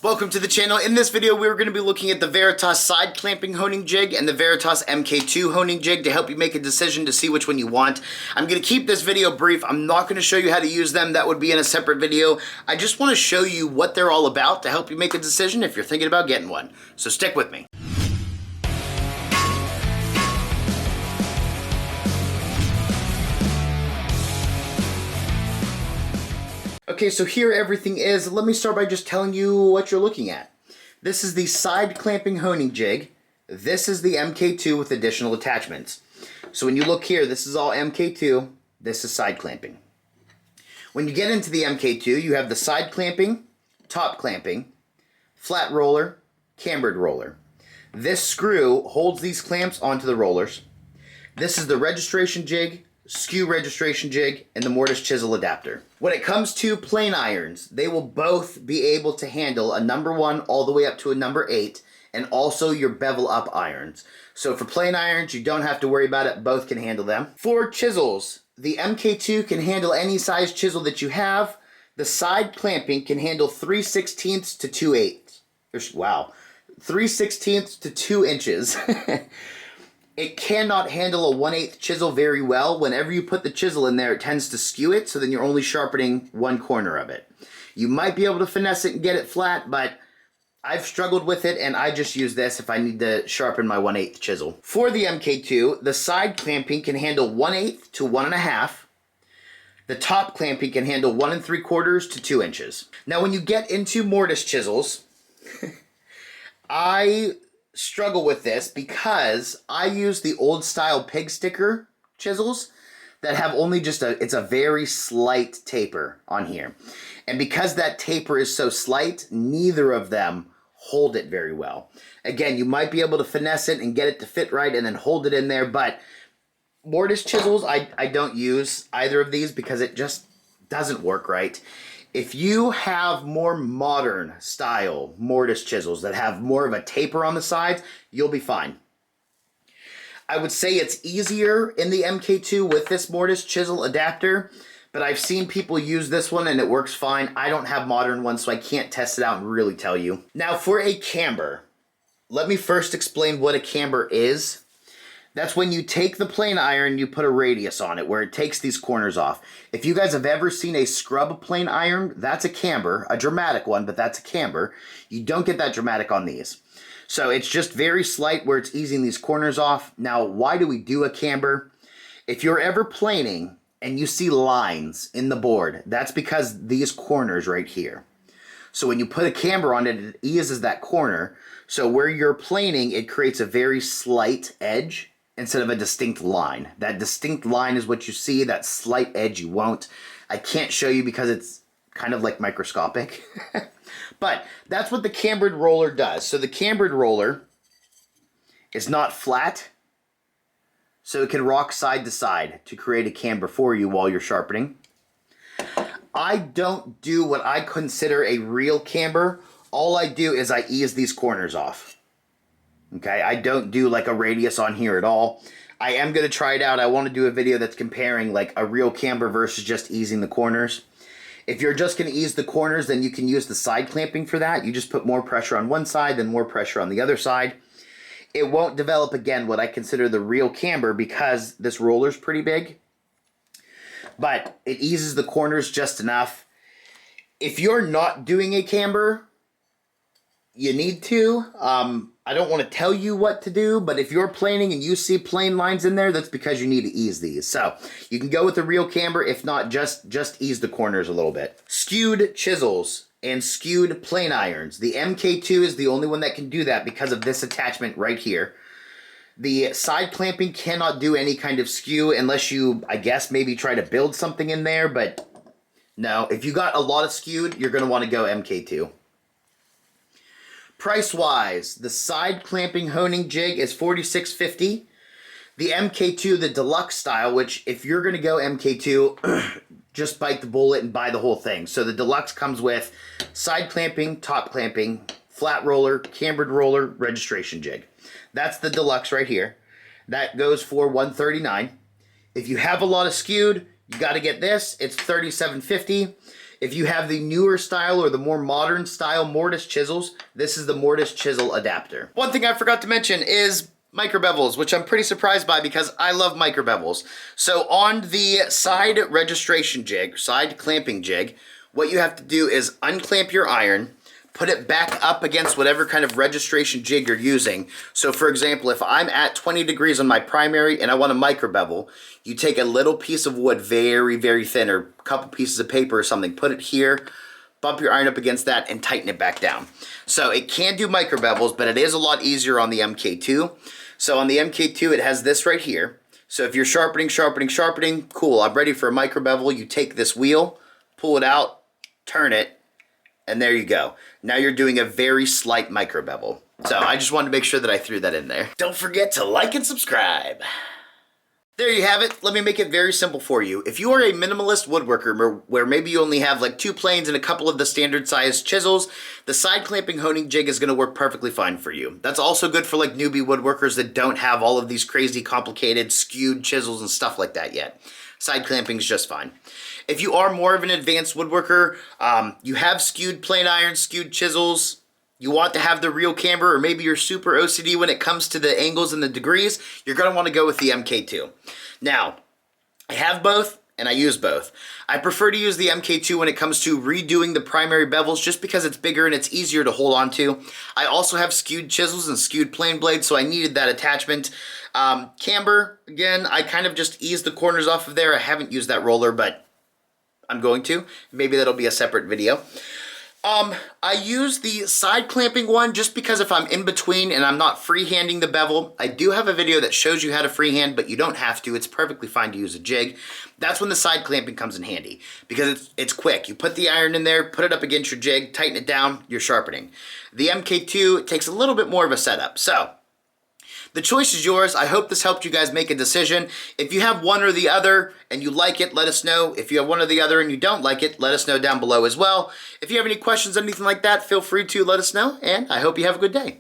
Welcome to the channel. In this video, we're going to be looking at the Veritas Side Clamping Honing Jig and the Veritas MK2 Honing Jig to help you make a decision to see which one you want. I'm going to keep this video brief. I'm not going to show you how to use them. That would be in a separate video. I just want to show you what they're all about to help you make a decision if you're thinking about getting one. So stick with me. Okay, so here everything is. Let me start by just telling you what you're looking at. This is the Side Clamping Honing Jig. This is the MK2 with additional attachments. So when you look here, this is all MK2. This is side clamping. When you get into the MK2, you have the side clamping, top clamping, flat roller, cambered roller. This screw holds these clamps onto the rollers. This is the registration jig, skew registration jig, and the mortise chisel adapter. When it comes to plane irons, they will both be able to handle a number 1 all the way up to a number 8, and also your bevel up irons. So for plane irons, you don't have to worry about it. Both can handle them. For chisels, the MK2 can handle any size chisel that you have. The side clamping can handle 3/16 to 2/8. Wow. 3/16 to 2 inches. It cannot handle a 1/8 chisel very well. Whenever you put the chisel in there, it tends to skew it, so then you're only sharpening one corner of it. You might be able to finesse it and get it flat, but I've struggled with it, and I just use this if I need to sharpen my 1/8 chisel. For the MK2, the side clamping can handle 1/8 to 1.5. The top clamping can handle 1 3/4 to 2 inches. Now, when you get into mortise chisels, I struggle with this because I use the old style pig sticker chisels that have only just it's a very slight taper on here. And because that taper is so slight, neither of them hold it very well. Again, you might be able to finesse it and get it to fit right and then hold it in there, but mortise chisels, I don't use either of these because it just doesn't work right. If you have more modern style mortise chisels that have more of a taper on the sides, you'll be fine. I would say it's easier in the MK2 with this mortise chisel adapter, but I've seen people use this one and it works fine. I don't have modern ones, so I can't test it out and really tell you. Now for a camber, let me first explain what a camber is. That's when you take the plane iron, you put a radius on it where it takes these corners off. If you guys have ever seen a scrub plane iron, that's a camber, a dramatic one, but that's a camber. You don't get that dramatic on these. So it's just very slight where it's easing these corners off. Now, why do we do a camber? If you're ever planing and you see lines in the board, that's because these corners right here. So when you put a camber on it, it eases that corner. So where you're planing, it creates a very slight edge instead of a distinct line. That distinct line is what you see, that slight edge you won't. I can't show you because it's kind of like microscopic. But that's what the cambered roller does. So the cambered roller is not flat, so it can rock side to side to create a camber for you while you're sharpening. I don't do what I consider a real camber. All I do is I ease these corners off. Okay, I don't do like a radius on here at all. I am going to try it out. I want to do a video that's comparing like a real camber versus just easing the corners. If you're just going to ease the corners, then you can use the side clamping for that. You just put more pressure on one side, then more pressure on the other side. It won't develop, again, what I consider the real camber because this roller's pretty big. But it eases the corners just enough. If you're not doing a camber, you need to. I don't want to tell you what to do, but if you're planing and you see plane lines in there, that's because you need to ease these. So you can go with the real camber. If not, just ease the corners a little bit. Skewed chisels and skewed plane irons. The MK2 is the only one that can do that because of this attachment right here. The side clamping cannot do any kind of skew unless you, I guess, maybe try to build something in there, but no. If you got a lot of skewed, you're going to want to go MK2. Price-wise, the side clamping honing jig is $46.50. The MK2, the deluxe style, which if you're going to go MK2, just bite the bullet and buy the whole thing. So the deluxe comes with side clamping, top clamping, flat roller, cambered roller, registration jig. That's the deluxe right here. That goes for $139. If you have a lot of skewed, you got to get this. It's $37.50. If you have the newer style or the more modern style mortise chisels, this is the mortise chisel adapter. One thing I forgot to mention is micro bevels, which I'm pretty surprised by because I love micro bevels. So on the side registration jig, side clamping jig, what you have to do is unclamp your iron, put it back up against whatever kind of registration jig you're using. So for example, if I'm at 20 degrees on my primary and I want a micro bevel, you take a little piece of wood, very, very thin, or a couple pieces of paper or something, put it here, bump your iron up against that, and tighten it back down. So it can do micro bevels, but it is a lot easier on the MK2. So on the MK2, it has this right here. So if you're sharpening, cool, I'm ready for a micro bevel. You take this wheel, pull it out, turn it, and there you go. Now you're doing a very slight micro bevel. So I just wanted to make sure that I threw that in there. Don't forget to like and subscribe. There you have it. Let me make it very simple for you. If you are a minimalist woodworker where maybe you only have like 2 planes and a couple of the standard size chisels, the side clamping honing jig is going to work perfectly fine for you. That's also good for like newbie woodworkers that don't have all of these crazy complicated skewed chisels and stuff like that yet. Side clamping is just fine. If you are more of an advanced woodworker, you have skewed plane irons, skewed chisels, you want to have the real camber, or maybe you're super OCD when it comes to the angles and the degrees, you're going to want to go with the MK2. Now, I have both and I use both. I prefer to use the MK2 when it comes to redoing the primary bevels just because it's bigger and it's easier to hold on to. I also have skewed chisels and skewed plane blades, so I needed that attachment. Camber, again, I kind of just ease the corners off of there. I haven't used that roller, but I'm going to. Maybe that'll be a separate video. I use the side clamping one just because if I'm in between and I'm not freehanding the bevel, I do have a video that shows you how to freehand, but you don't have to. It's perfectly fine to use a jig. That's when the side clamping comes in handy because it's quick. You put the iron in there, put it up against your jig, tighten it down, you're sharpening. The MK2 takes a little bit more of a setup. So the choice is yours. I hope this helped you guys make a decision. If you have one or the other and you like it, let us know. If you have one or the other and you don't like it, let us know down below as well. If you have any questions, anything like that, feel free to let us know, and I hope you have a good day.